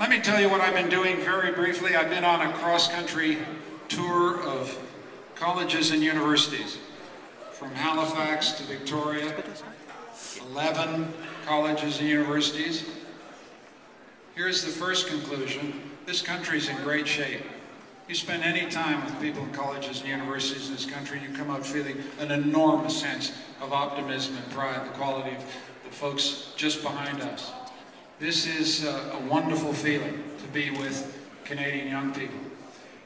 Let me tell you what I've been doing very briefly. I've been on a cross-country tour of colleges and universities, from Halifax to Victoria, 11 colleges and universities. Here's the first conclusion. This country's in great shape. You spend any time with people in colleges and universities in this country, you come out feeling an enormous sense of optimism and pride, the quality of the folks just behind us. This is a wonderful feeling to be with Canadian young people.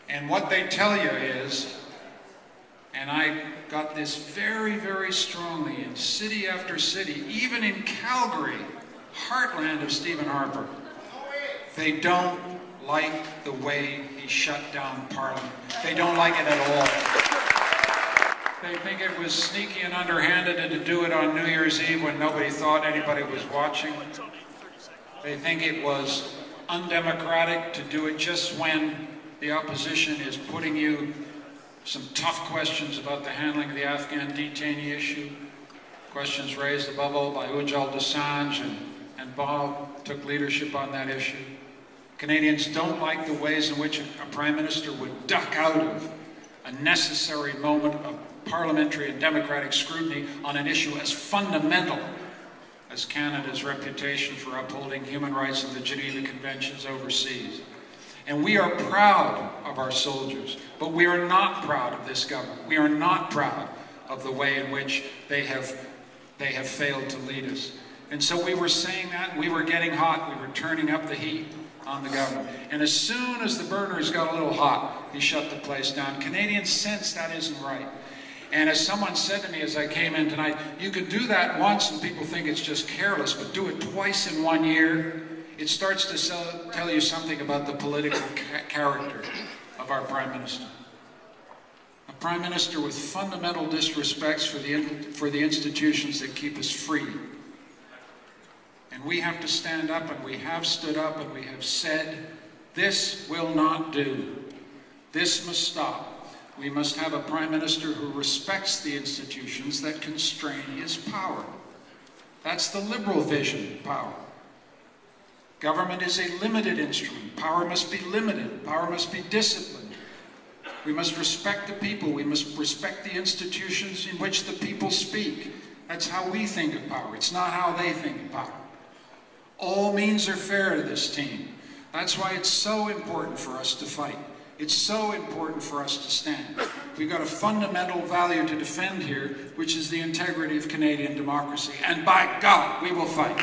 And what they tell you is, and I got this very, very strongly in city after city, even in Calgary, heartland of Stephen Harper, they don't like the way he shut down Parliament. They don't like it at all. They think it was sneaky and underhanded and to do it on New Year's Eve when nobody thought anybody was watching. They think it was undemocratic to do it just when the opposition is putting you some tough questions about the handling of the Afghan detainee issue, questions raised above all by Ujjal Dosanjh, and Bob took leadership on that issue. Canadians don't like the ways in which a Prime Minister would duck out of a necessary moment of parliamentary and democratic scrutiny on an issue as fundamental as Canada's reputation for upholding human rights and the Geneva Conventions overseas. And we are proud of our soldiers, but we are not proud of this government. We are not proud of the way in which they have failed to lead us. And so we were saying that, we were getting hot, we were turning up the heat on the government. And as soon as the burners got a little hot, he shut the place down. Canadians sense that isn't right. And as someone said to me as I came in tonight, you can do that once and people think it's just careless, but do it twice in 1 year, it starts to tell you something about the political character of our Prime Minister. A Prime Minister with fundamental disrespect for the institutions that keep us free. And we have to stand up, and we have stood up, and we have said, this will not do. This must stop. We must have a Prime Minister who respects the institutions that constrain his power. That's the Liberal vision of power. Government is a limited instrument. Power must be limited. Power must be disciplined. We must respect the people. We must respect the institutions in which the people speak. That's how we think of power. It's not how they think of power. All means are fair to this team. That's why it's so important for us to fight. It's so important for us to stand. We've got a fundamental value to defend here, which is the integrity of Canadian democracy. And by God, we will fight.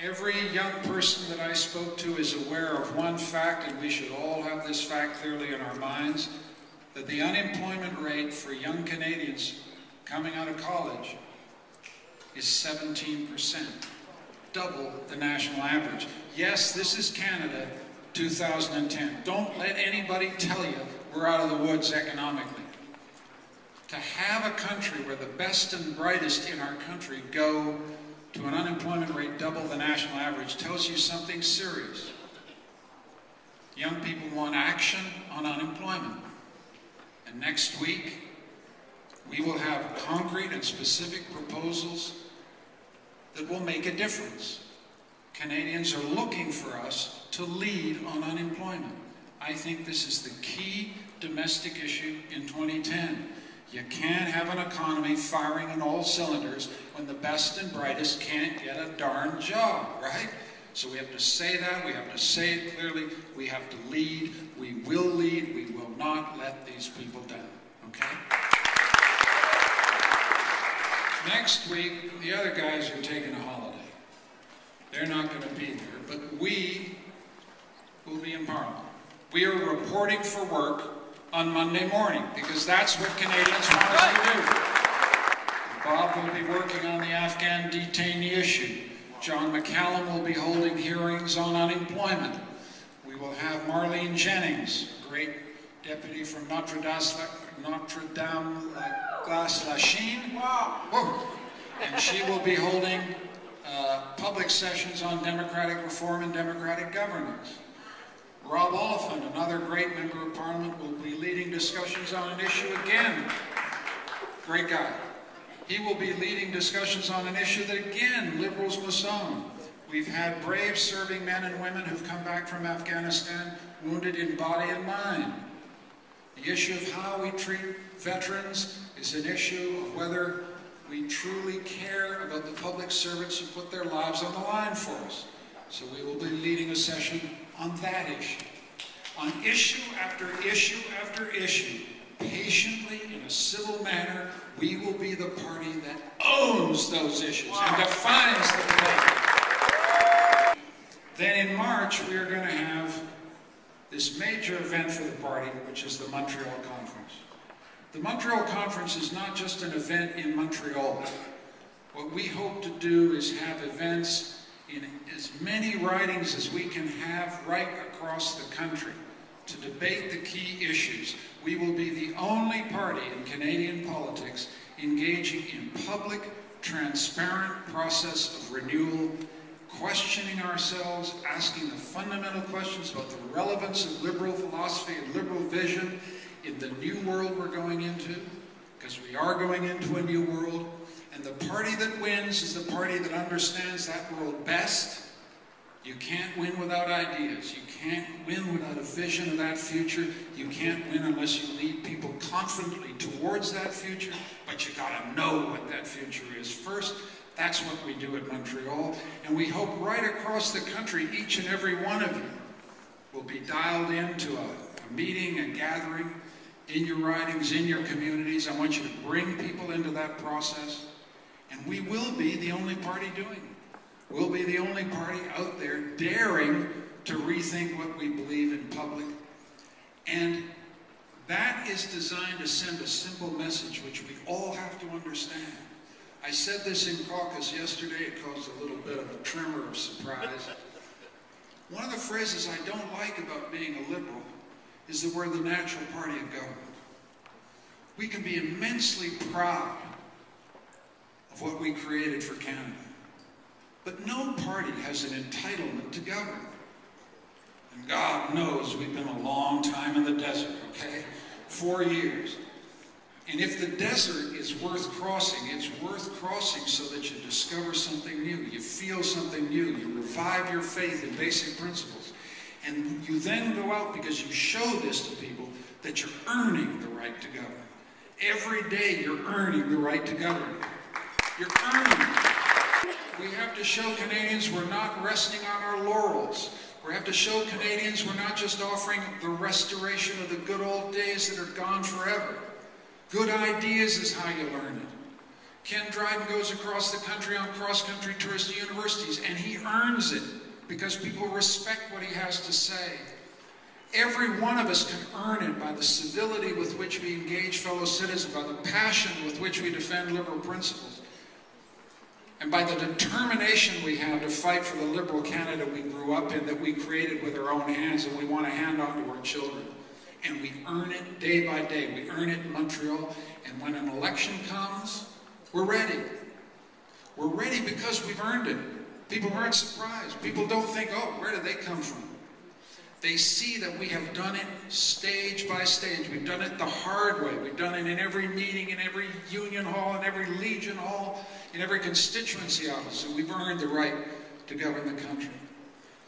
Every young person that I spoke to is aware of one fact, and we should all have this fact clearly in our minds, that the unemployment rate for young Canadians coming out of college is 17%, double the national average. Yes, this is Canada 2010. Don't let anybody tell you we're out of the woods economically. To have a country where the best and brightest in our country go to an unemployment rate double the national average tells you something serious. Young people want action on unemployment. And next week, we will have concrete and specific proposals that will make a difference. Canadians are looking for us to lead on unemployment. I think this is the key domestic issue in 2010. You can't have an economy firing on all cylinders when the best and brightest can't get a darn job, right? So we have to say that, we have to say it clearly, we have to lead, we will not let these people down, okay? Next week, the other guys are taking a holiday. They're not going to be there, but we will be in Parliament. We are reporting for work on Monday morning, because that's what Canadians want us to do. Bob will be working on the Afghan detainee issue. John McCallum will be holding hearings on unemployment. We will have Marlene Jennings, great deputy from Notre Dame Glace Lachine, and she will be holding public sessions on democratic reform and democratic governance. Rob Oliphant, another great member of Parliament, will be leading discussions on an issue again. Great guy. He will be leading discussions on an issue that, again, Liberals must own, We've had brave serving men and women who've come back from Afghanistan wounded in body and mind. The issue of how we treat veterans is an issue of whether we truly care about the public servants who put their lives on the line for us. So we will be leading a session on that issue. On issue after issue after issue, patiently, in a civil manner, we will be the party that owns those issues and defines the debate. Then in March, we are going to have this major event for the party, which is the Montreal Conference. The Montreal Conference is not just an event in Montreal. What we hope to do is have events in as many ridings as we can have right across the country to debate the key issues. We will be the only party in Canadian politics engaging in public, transparent process of renewal, questioning ourselves, asking the fundamental questions about the relevance of liberal philosophy and liberal vision in the new world we're going into, because we are going into a new world, and the party that wins is the party that understands that world best. You can't win without ideas. You can't win without a vision of that future. You can't win unless you lead people confidently towards that future, but you gotta know what that future is first. That's what we do at Montreal, and we hope right across the country, each and every one of you will be dialed into a meeting, a gathering, in your ridings, in your communities. I want you to bring people into that process, and we will be the only party doing it. We'll be the only party out there daring to rethink what we believe in public, and that is designed to send a simple message which we all have to understand. I said this in caucus yesterday. It caused a little bit of a tremor of surprise. One of the phrases I don't like about being a liberal is that we're the natural party of government. We can be immensely proud of what we created for Canada, but no party has an entitlement to govern. And God knows we've been a long time in the desert, okay? 4 years. And if the desert is worth crossing, it's worth crossing so that you discover something new, you feel something new, you revive your faith in basic principles. And you then go out, because you show this to people, that you're earning the right to govern. Every day you're earning the right to govern. You're earning it. We have to show Canadians we're not resting on our laurels. We have to show Canadians we're not just offering the restoration of the good old days that are gone forever. Good ideas is how you learn it. Ken Dryden goes across the country on cross-country tours to universities, and he earns it because people respect what he has to say. Every one of us can earn it by the civility with which we engage fellow citizens, by the passion with which we defend liberal principles, and by the determination we have to fight for the liberal Canada we grew up in, that we created with our own hands and we want to hand on to our children. And we earn it day by day. We earn it in Montreal, and when an election comes, we're ready. We're ready because we've earned it. People aren't surprised. People don't think, oh, where did they come from? They see that we have done it stage by stage. We've done it the hard way. We've done it in every meeting, in every union hall, in every legion hall, in every constituency office. And we've earned the right to govern the country.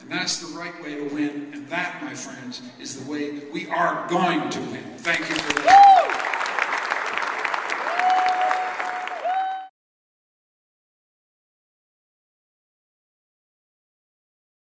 And that's the right way to win. And that, my friends, is the way we are going to win. Thank you for that.